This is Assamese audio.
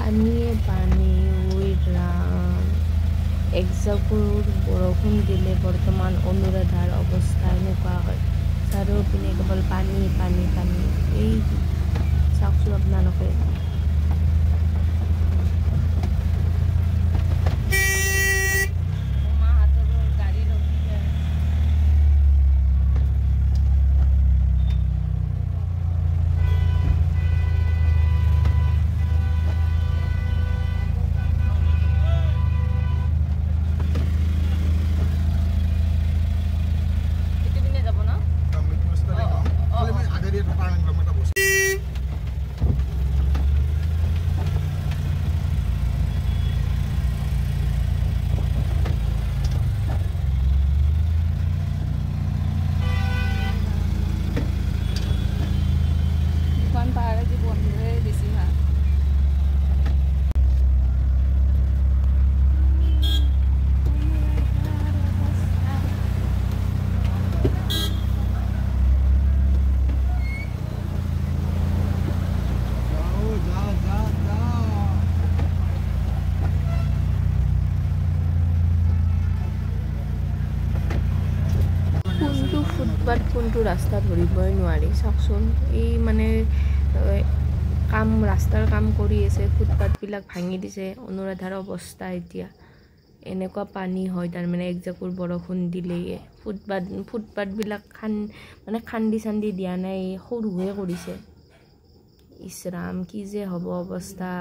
পানীয়ে পানী ওই ৰাম একজাকুৰ বৰষুণ দিলে বৰ্তমান অনুৰাধাৰ অৱস্থা এনেকুৱা হয় চাৰিওপিনে কেৱল পানী পানী পানী এই চাওকচোন আপোনালোকে ফুটপাথ কোনটো ৰাস্তা ধৰিবই নোৱাৰি চাওকচোন এই মানে ৰাস্তাৰ কাম কৰি আছে ফুটপাথবিলাক ভাঙি দিছে অনুৰাধাৰ অৱস্থা এতিয়া এনেকুৱা পানী হয় তাৰমানে একজাকুৰ বৰষুণ দিলেই ফুটপাথবিলাক খান্দি চান্দি দিয়া নাই সৰুহে কৰিছে ইছৰাম কি যে হ'ব অৱস্থা